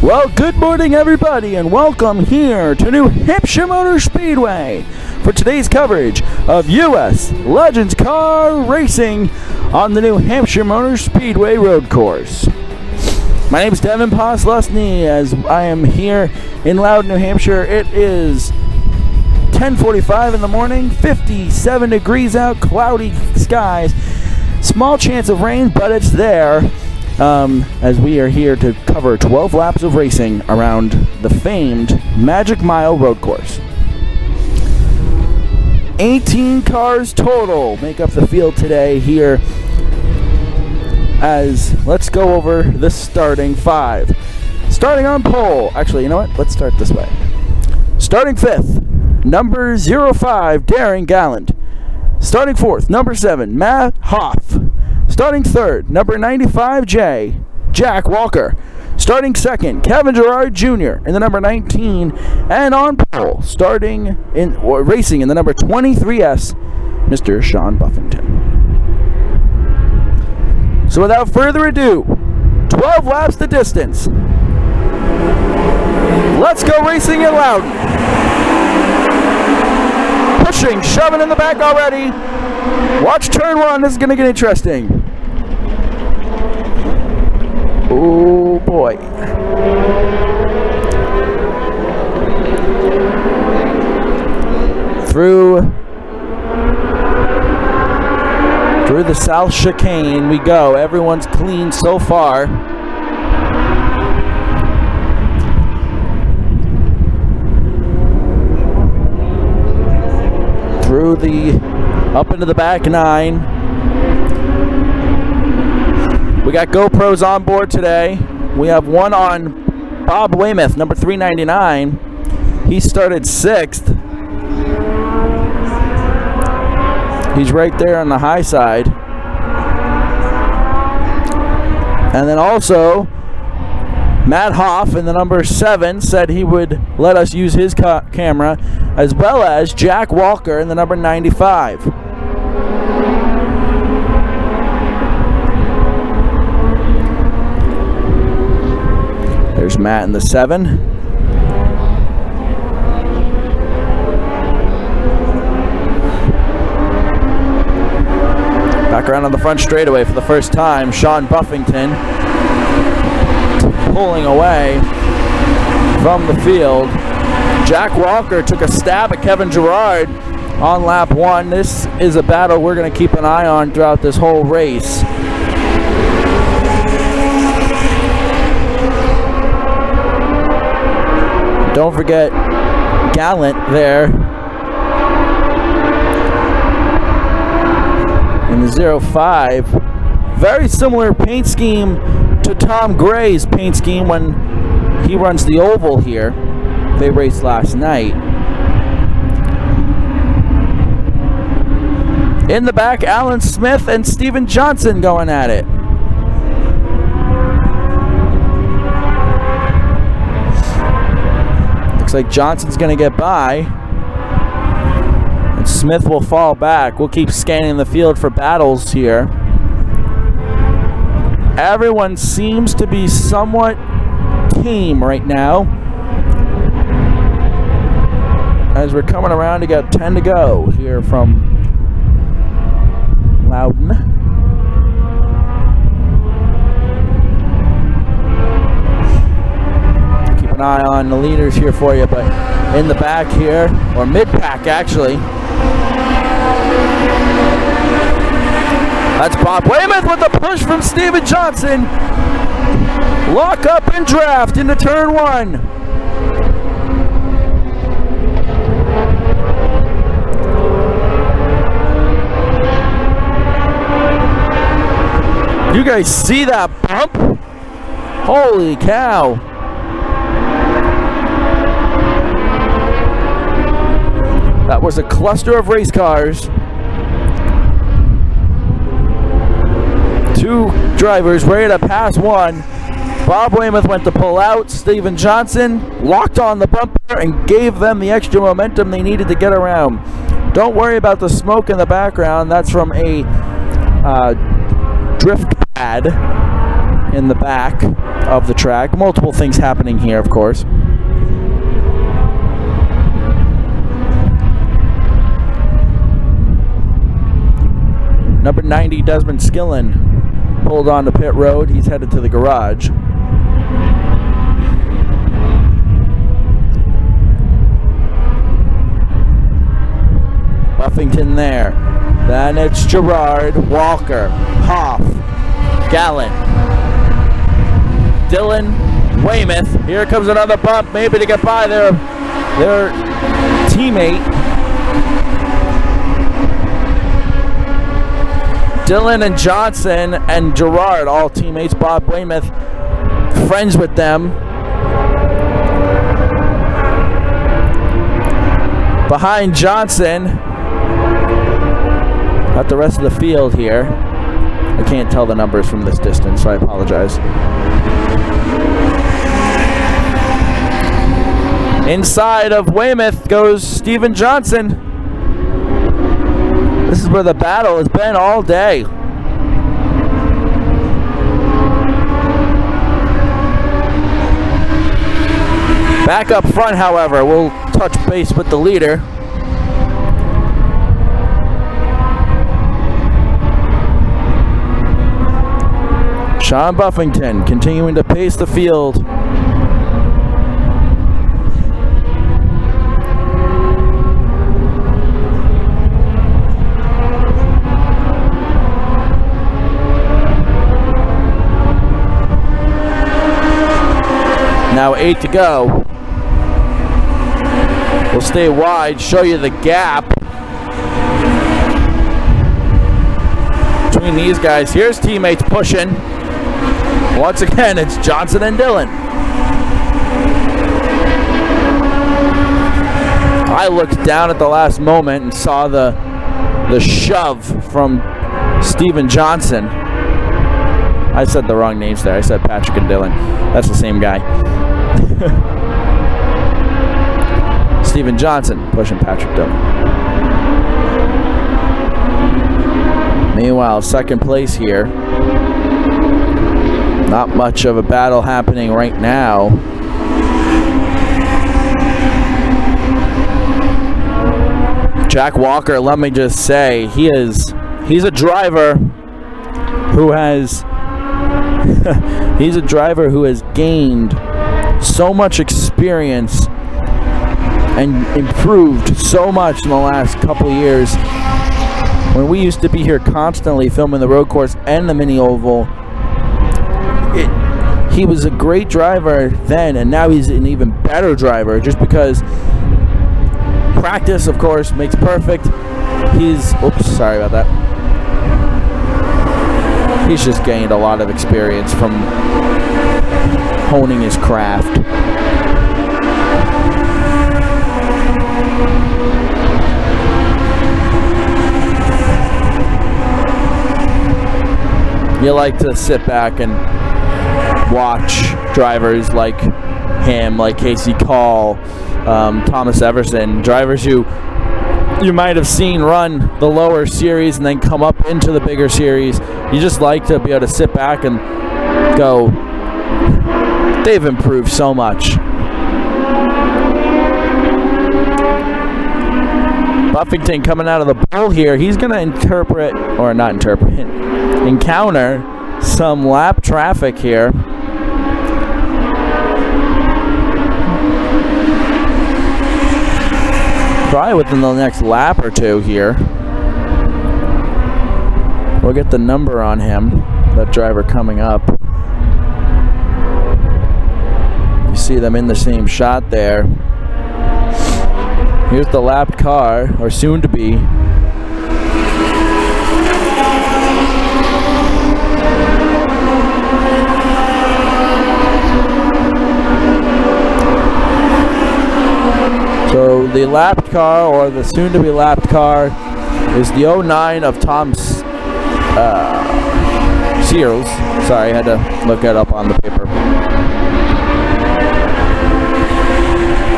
Well, good morning, everybody, and welcome here to New Hampshire Motor Speedway for today's coverage of U.S. Legends Car Racing on the New Hampshire Motor Speedway road course. My name is Devin Poslesny, as I am here in Loudon, New Hampshire. It is 10:45 in the morning, 57 degrees out, cloudy skies, small chance of rain, but it's there. As we are here to cover 12 laps of racing around the famed Magic Mile road course. 18 cars total make up the field today here, as let's go over the starting five. Starting on pole, actually, you know what? Let's start this way. Starting fifth, number 05, Darren Gallant. Starting fourth, number 7, Matt Hoff. Starting third, number 95J, Jack Walker. Starting second, Kevin Gerard Jr. in the number 19. And on pole, racing in the number 23S, Mr. Sean Buffington. So without further ado, 12 laps the distance. Let's go racing in Loudon. Pushing, shoving in the back already. Watch turn one, this is going to get interesting. Oh boy. Through the south chicane we go. Everyone's clean so far. Through up into the back 9. We got GoPros on board today. We have one on Bob Weymouth, number 399. He started 6th. He's right there on the high side. And then also, Matt Hoff in the number 7 said he would let us use his camera, as well as Jack Walker in the number 95. There's Matt in the 7. Back around on the front straightaway for the first time, Sean Buffington pulling away from the field. Jack Walker took a stab at Kevin Gerard on lap 1. This is a battle we're going to keep an eye on throughout this whole race. Don't forget Gallant there in the 05. Very similar paint scheme to Tom Gray's paint scheme when he runs the oval here. They raced last night. In the back, Alan Smith and Steven Johnson going at it. Looks like Johnson's going to get by, and Smith will fall back. We'll keep scanning the field for battles here. Everyone seems to be somewhat tame right now, as we're coming around to get 10 to go here from Loudon. Keep an eye on the leaders here for you, but in the back here, or mid-pack actually, that's Bob Weymouth with the push from Steven Johnson. Lock up and draft into turn 1. You guys see that bump? Holy cow. That was a cluster of race cars. 2 drivers ready to pass one. Bob Weymouth went to pull out. Steven Johnson locked on the bumper and gave them the extra momentum they needed to get around. Don't worry about the smoke in the background. That's from a drift pad in the back of the track. Multiple things happening here, of course. Number 90, Desmond Skillen, pulled onto pit road. He's headed to the garage. Buffington there. Then it's Gerard, Walker, Hoff, Gallen, Dillon, Weymouth. Here comes another bump, maybe to get by their teammate. Dillon and Johnson and Gerard, all teammates. Bob Weymouth, friends with them. Behind Johnson, got the rest of the field here. I can't tell the numbers from this distance, so I apologize. Inside of Weymouth goes Steven Johnson. This is where the battle has been all day. Back up front, however, we'll touch base with the leader. Sean Buffington continuing to pace the field. Now 8 to go. We'll stay wide, show you the gap between these guys. Here's teammates pushing. Once again, it's Johnson and Dillon. I looked down at the last moment and saw the shove from Steven Johnson. I said the wrong names there. I said Patrick and Dillon. That's the same guy. Steven Johnson pushing Patrick Dillon. Meanwhile, second place here. Not much of a battle happening right now. Jack Walker, let me just say, he's a driver who has he's a driver who has gained so much experience and improved so much in the last couple of years. When we used to be here constantly filming the road course and the mini oval, he was a great driver then, and now he's an even better driver just because practice, of course, makes perfect. Oops, sorry about that. He's just gained a lot of experience from honing his craft. You like to sit back and watch drivers like him, like Casey Call, Thomas Everson, drivers who you might have seen run the lower series and then come up into the bigger series. You just like to be able to sit back and go, they've improved so much. Buffington coming out of the pole here. He's going to encounter some lap traffic here. Probably within the next lap or two here. We'll get the number on him, that driver coming up. You see them in the same shot there. Here's the lapped car, or soon to be. So the lapped car, or the soon-to-be lapped car, is the 09 of Tom Searles. Sorry, I had to look it up on the paper.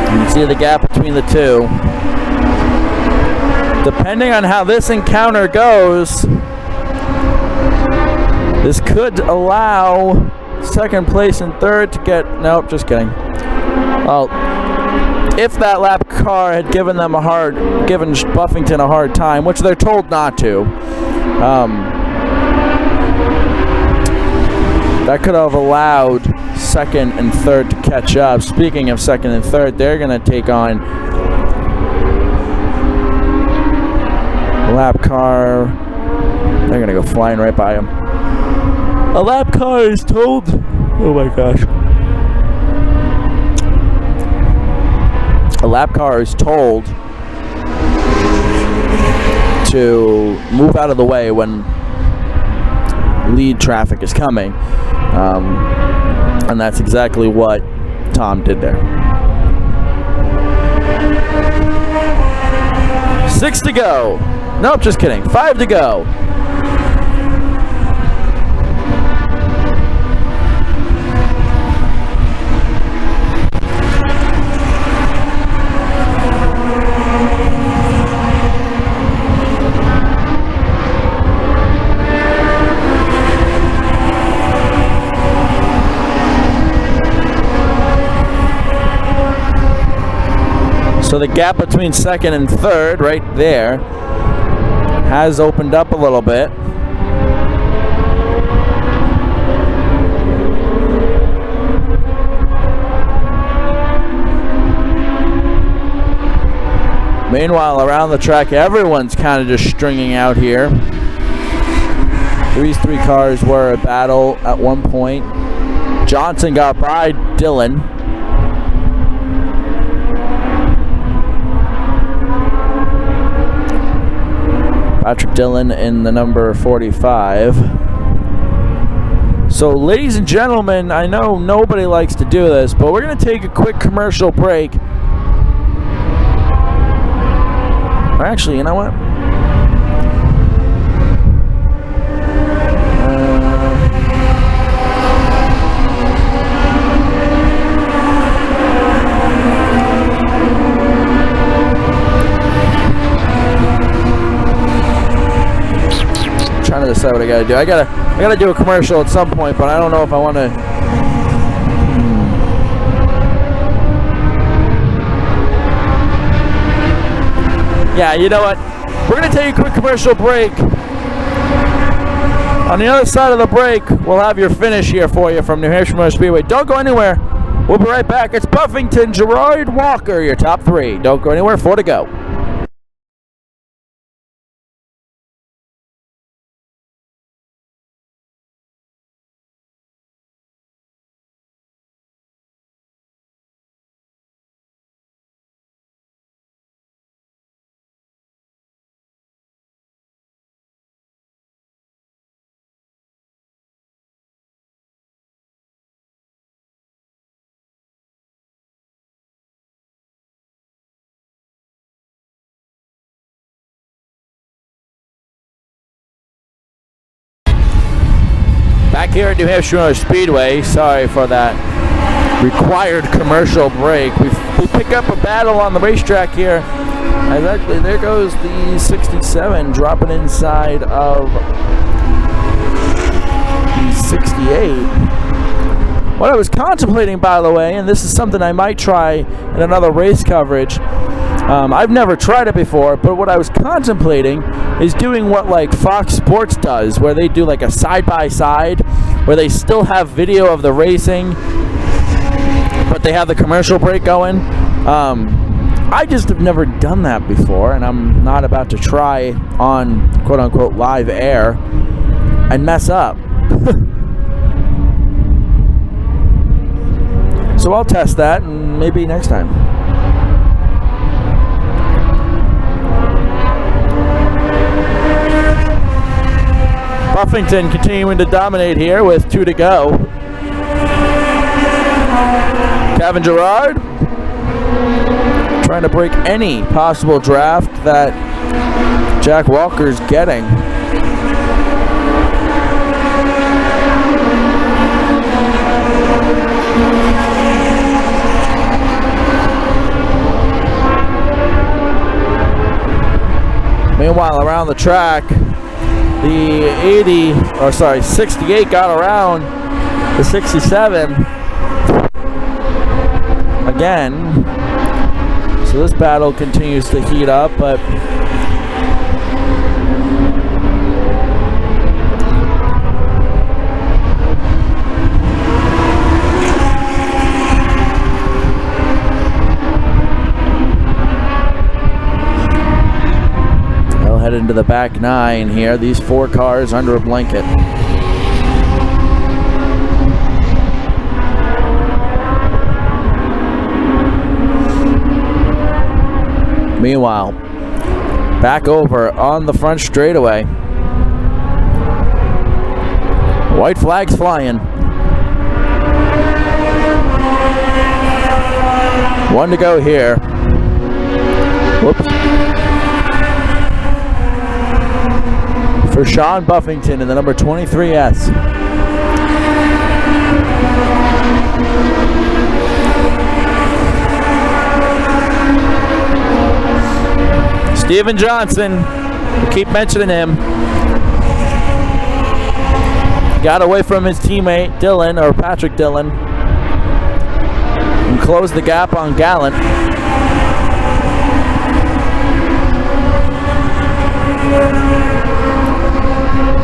You can see the gap between the two. Depending on how this encounter goes, this could allow second place and third to get, nope, just kidding. Well, if that lap car had given Buffington a hard time, which they're told not to, that could have allowed second and third to catch up. Speaking of second and third, they're going to take on a lap car. They're going to go flying right by him. A lap car is told, oh my gosh. A lap car is told to move out of the way when lead traffic is coming. And that's exactly what Tom did there. 6 to go. Nope, just kidding. 5 to go. So the gap between second and third right there has opened up a little bit. Meanwhile, around the track, everyone's kind of just stringing out here. These three cars were a battle at one point. Johnson got by Dillon. Patrick Dillon in the number 45. So, ladies and gentlemen, I know nobody likes to do this, but we're going to take a quick commercial break. Or actually, you know what? Trying to decide what I gotta do. I gotta do a commercial at some point, but I don't know if I want to. Yeah, you know what? We're gonna take a quick commercial break. On the other side of the break, we'll have your finish here for you from New Hampshire Motor Speedway. Don't go anywhere. We'll be right back. It's Buffington, Gerard, Walker, your top three. Don't go anywhere. 4 to go. Back here at New Hampshire Motor Speedway, sorry for that required commercial break. We pick up a battle on the racetrack here. And actually, there goes the 67 dropping inside of the 68. What I was contemplating, by the way, and this is something I might try in another race coverage. I've never tried it before, but what I was contemplating is doing what like Fox Sports does, where they do like a side-by-side, where they still have video of the racing, but they have the commercial break going. I just have never done that before, and I'm not about to try on quote-unquote live air and mess up. So I'll test that, and maybe next time. Buffington continuing to dominate here with 2 to go. Kevin Gerard trying to break any possible draft that Jack Walker's getting. Meanwhile, around the track, the 68 got around The 67 again. So this battle continues to heat up, but they'll head into the back nine here. These 4 cars under a blanket. Meanwhile, back over on the front straightaway. White flags flying. 1 to go here. Whoops. For Sean Buffington in the number 23S. Steven Johnson, we keep mentioning him. Got away from his teammate Dillon, or Patrick Dillon, and closed the gap on Gallant.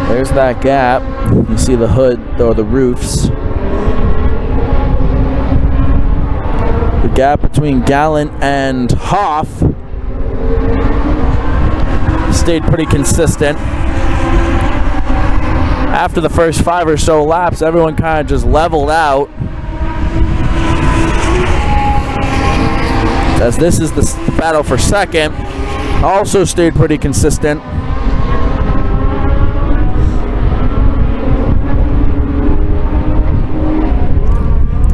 There's that gap. You see the hood or the roofs. The gap between Gallant and Hoff stayed pretty consistent. After the first 5 or so laps, everyone kind of just leveled out. As this is the battle for second, also stayed pretty consistent.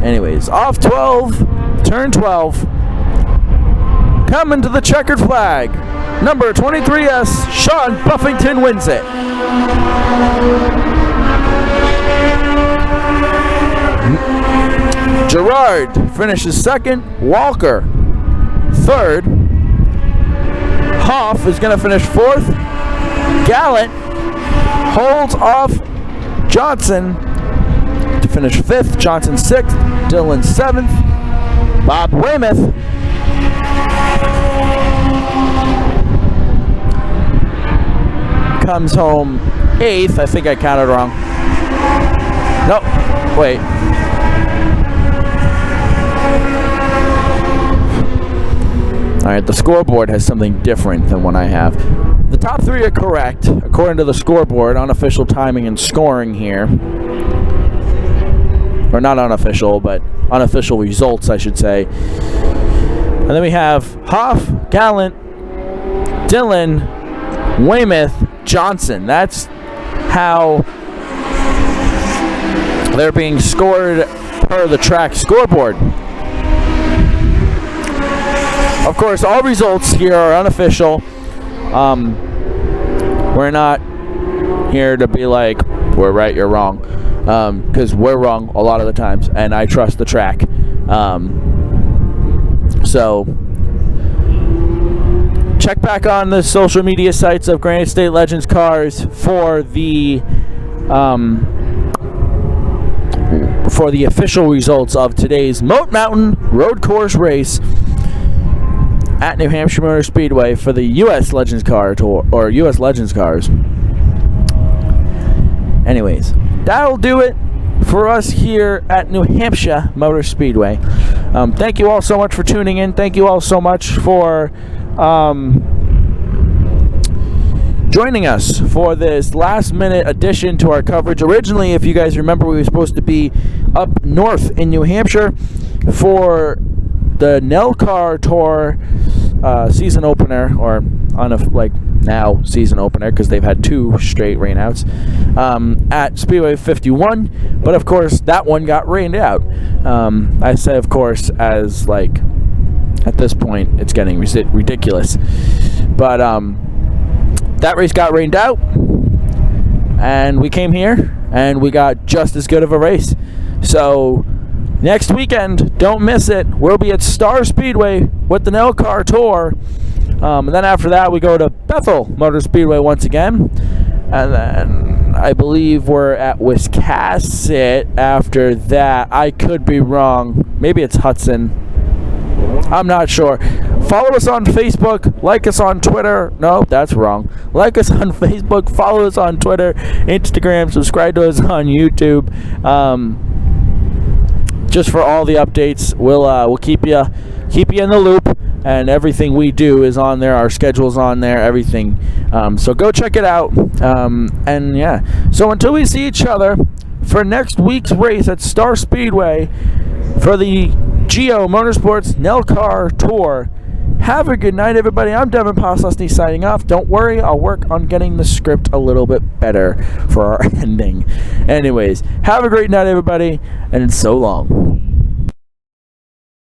Anyways, off 12, turn 12, coming to the checkered flag. Number 23S, Sean Buffington wins it. Gerard finishes second. Walker third. Hoff is going to finish fourth. Gallant holds off Johnson to finish fifth. Johnson sixth. Dillon seventh. Bob Weymouth comes home eighth. I think I counted wrong. Nope. Wait. Alright, the scoreboard has something different than what I have. The top 3 are correct, according to the scoreboard, unofficial timing and scoring here. Or not unofficial, but unofficial results, I should say. And then we have Hoff, Gallant, Dillon, Weymouth, Johnson. That's how they're being scored per the track scoreboard. Of course, all results here are unofficial. We're not here to be like, we're right, you're wrong. Because we're wrong a lot of the times, and I trust the track. So, check back on the social media sites of Granite State Legends Cars for the official results of today's Moat Mountain Road Course race at New Hampshire Motor Speedway for the U.S. Legends Car Tour, or U.S. Legends Cars. Anyways, that'll do it for us here at New Hampshire Motor Speedway. Thank you all so much for tuning in. Thank you all so much for joining us for this last-minute addition to our coverage. Originally, if you guys remember, we were supposed to be up north in New Hampshire for the NELCAR Tour season opener, or now season opener, because they've had 2 straight rainouts at Speedway 51, but of course that one got rained out. I say of course as like at this point it's getting ridiculous, but that race got rained out and we came here and we got just as good of a race. So next weekend, don't miss it. We'll be at Star Speedway with the NELCAR Tour. And then after that, we go to Bethel Motor Speedway once again. And then I believe we're at Wiscasset after that. I could be wrong. Maybe it's Hudson. I'm not sure. Follow us on Facebook. Like us on Twitter. No, that's wrong. Like us on Facebook. Follow us on Twitter, Instagram. Subscribe to us on YouTube. Just for all the updates, we'll keep you in the loop, and everything we do is on there. Our schedule's on there. Everything. So go check it out. And yeah. So until we see each other for next week's race at Star Speedway for the Geo Motorsports Nelcar Tour. Have a good night, everybody. I'm Devin Poslesny signing off. Don't worry, I'll work on getting the script a little bit better for our ending. Anyways, have a great night, everybody, and so long.